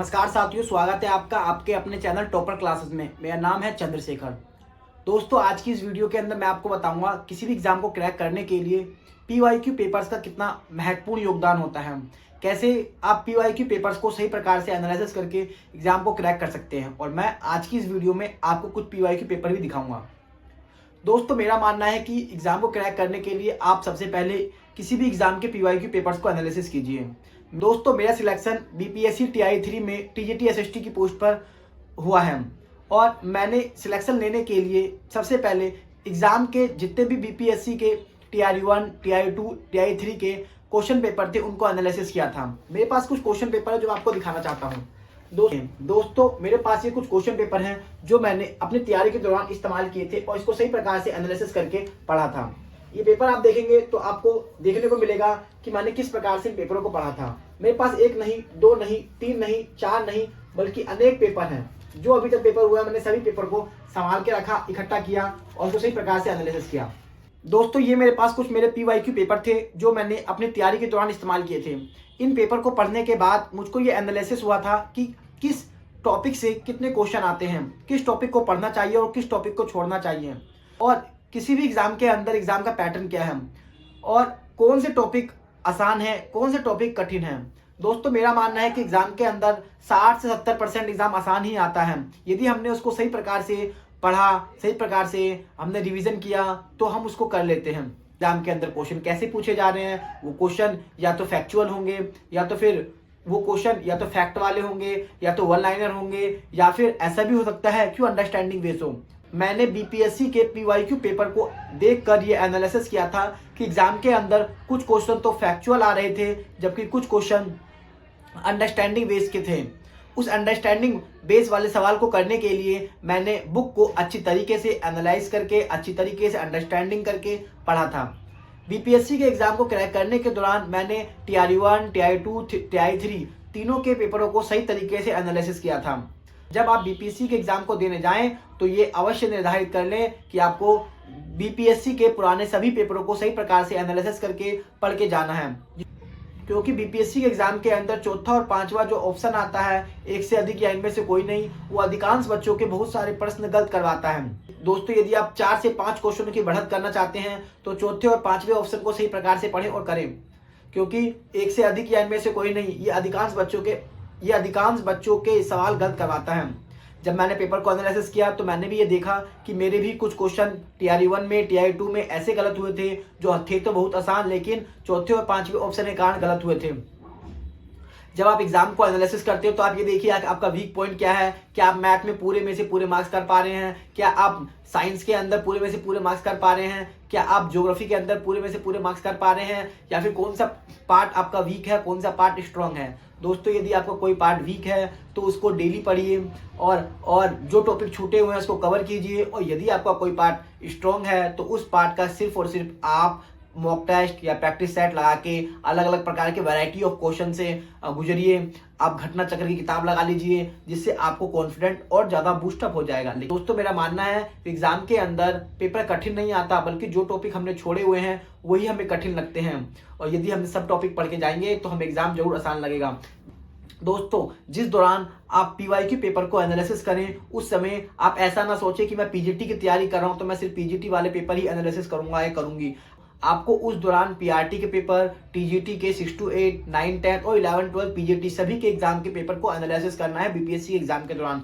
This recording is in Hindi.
नमस्कार साथियों, स्वागत है आपका आपके अपने चैनल टॉपर क्लासेस में। मेरा नाम है चंद्रशेखर। दोस्तों, आज की इस वीडियो के अंदर मैं आपको बताऊंगा किसी भी एग्जाम को क्रैक करने के लिए पीवाईक्यू पेपर्स का कितना महत्वपूर्ण योगदान होता है। कैसे आप पीवाईक्यू पेपर्स को सही प्रकार से एनालिसिस करके एग्जाम को क्रैक कर सकते हैं, और मैं आज की इस वीडियो में आपको कुछ पीवाईक्यू पेपर भी दिखाऊंगा। दोस्तों, मेरा मानना है कि एग्जाम को क्रैक करने के लिए आप सबसे पहले किसी भी एग्जाम के पीवाईक्यू पेपर्स को एनालिसिस कीजिए। दोस्तों, मेरा सिलेक्शन बीपीएससी टीआई 3 में टीजीटी एसएसटी की पोस्ट पर हुआ है, और मैंने सिलेक्शन लेने के लिए सबसे पहले एग्जाम के जितने भी बीपीएससी के टीआई 1, टीआई 2, टीआई 3 के क्वेश्चन पेपर थे उनको एनालिसिस किया था। मेरे पास कुछ क्वेश्चन पेपर है जो आपको दिखाना चाहता हूँ। दोस्तों, मेरे पास ये कुछ क्वेश्चन पेपर हैं जो मैंने अपनी तैयारी के दौरान इस्तेमाल किए थे और इसको सही प्रकार से एनालिसिस करके पढ़ा था। ये पेपर आप देखेंगे तो आपको देखने को मिलेगा कि मैंने किस प्रकार से इन पेपरों को पढ़ा था। मेरे पास एक नहीं, दो नहीं, तीन नहीं, चार नहीं, बल्कि अनेक पेपर हैं जो अभी तक पेपर हुआ है। मैंने सभी पेपर को संभाल के रखा, इकट्ठा किया और उसको सही प्रकार से एनालिसिस किया। दोस्तों, ये मेरे पास कुछ मेरे पीवाईक्यू पेपर थे जो मैंने अपनी तैयारी के दौरान इस्तेमाल किए थे। इन पेपर को पढ़ने के बाद मुझको ये एनालिसिस हुआ था कि किस टॉपिक से कितने क्वेश्चन आते हैं, किस टॉपिक को पढ़ना चाहिए और किस टॉपिक को छोड़ना चाहिए, और किसी भी एग्जाम के अंदर एग्जाम का पैटर्न क्या है, और कौन से टॉपिक आसान है, कौन से टॉपिक कठिन है। दोस्तों, मेरा मानना है कि एग्जाम के अंदर 60 से 70% एग्जाम आसान ही आता है। यदि हमने उसको सही प्रकार से पढ़ा, सही प्रकार से हमने रिवीजन किया तो हम उसको कर लेते हैं। एग्जाम के अंदर क्वेश्चन कैसे पूछे जा रहे हैं, वो क्वेश्चन या तो फैक्चुअल होंगे, या तो फिर वो क्वेश्चन या तो फैक्ट वाले होंगे, या तो वन लाइनर होंगे, या फिर ऐसा भी हो सकता है कि अंडरस्टैंडिंग बेस हो। मैंने बीपीएससी के पीवाईक्यू पेपर को देखकर ये एनालिसिस किया था कि एग्जाम के अंदर कुछ क्वेश्चन तो फैक्चुअल आ रहे थे, जबकि कुछ क्वेश्चन अंडरस्टैंडिंग बेस के थे। उस अंडरस्टैंडिंग बेस वाले सवाल को करने के लिए मैंने बुक को अच्छी तरीके से एनालाइज करके, अच्छी तरीके से अंडरस्टैंडिंग करके पढ़ा था। बीपीएससी के एग्जाम को क्रैक करने के दौरान मैंने टीआई 1, टीआई 2, टीआई 3 तीनों के पेपरों को सही तरीके से एनालिसिस किया था। जब आप बीपीएससी के एग्जाम को देने जाएं तो ये अवश्य निर्धारित कर लें कि आपको बीपीएससी के पुराने सभी पेपरों को सही प्रकार से एनालिसिस करके पढ़ के जाना है, क्योंकि बीपीएससी के एग्जाम के अंदर चौथा और पांचवा जो ऑप्शन आता है, एक से अधिक या इनमें से कोई नहीं, वो अधिकांश बच्चों के बहुत सारे प्रश्न गलत करवाता है। दोस्तों, यदि आप 4 से 5 क्वेश्चनों की बढ़त करना चाहते हैं तो चौथे और पांचवें ऑप्शन को सही प्रकार से पढ़ें और करें, क्योंकि एक से अधिक या इनमें से कोई नहीं, ये अधिकांश बच्चों के सवाल गलत करवाता है। जब मैंने पेपर को एनालिसिस किया तो मैंने भी ये देखा कि मेरे भी कुछ क्वेश्चन टीआई 1 में, टीआई 2 में ऐसे गलत हुए थे जो थे तो बहुत आसान, लेकिन चौथे और पांचवें ऑप्शन के कारण गलत हुए थे। जब आप एग्जाम को एनालिसिस करते हो तो आप ये देखिए आपका वीक पॉइंट क्या है। क्या आप मैथ में पूरे में से पूरे मार्क्स कर पा रहे हैं? क्या आप साइंस के अंदर पूरे में से पूरे मार्क्स कर पा रहे हैं? क्या आप ज्योग्राफी के अंदर पूरे में से पूरे मार्क्स कर पा रहे हैं? या फिर कौन सा पार्ट आपका वीक है, कौन सा पार्ट स्ट्रांग है? दोस्तों, यदि आपका कोई पार्ट वीक है तो उसको डेली पढ़िए, और जो टॉपिक छूटे हुए हैं उसको कवर कीजिए, और यदि आपका कोई पार्ट स्ट्रांग है तो उस पार्ट का सिर्फ और सिर्फ आप मॉक टेस्ट या प्रैक्टिस सेट लगा के अलग अलग प्रकार के वैरायटी ऑफ क्वेश्चन से गुजरिए। आप घटना चक्र की किताब लगा लीजिए, जिससे आपको कॉन्फिडेंट और ज़्यादा बूस्टअप हो जाएगा। लेकिन दोस्तों, मेरा मानना है एग्जाम के अंदर पेपर कठिन नहीं आता, बल्कि जो टॉपिक हमने छोड़े हुए हैं वही हमें कठिन लगते हैं, और यदि हम सब टॉपिक पढ़ के जाएंगे तो हमें एग्जाम जरूर आसान लगेगा। दोस्तों, जिस दौरान आप पीवाईक्यू पेपर को एनालिसिस करें उस समय आप ऐसा ना सोचें कि मैं पीजीटी की तैयारी कर रहा हूं तो मैं सिर्फ पीजीटी वाले पेपर ही एनालिसिस करूंगा या करूंगी। आपको उस दौरान पीआरटी के पेपर, टीजीटी के 6 to 8, 9, 10 और 11, 12 पीजीटी सभी के एग्जाम के पेपर को एनालिसिस करना है बीपीएससी एग्जाम के दौरान।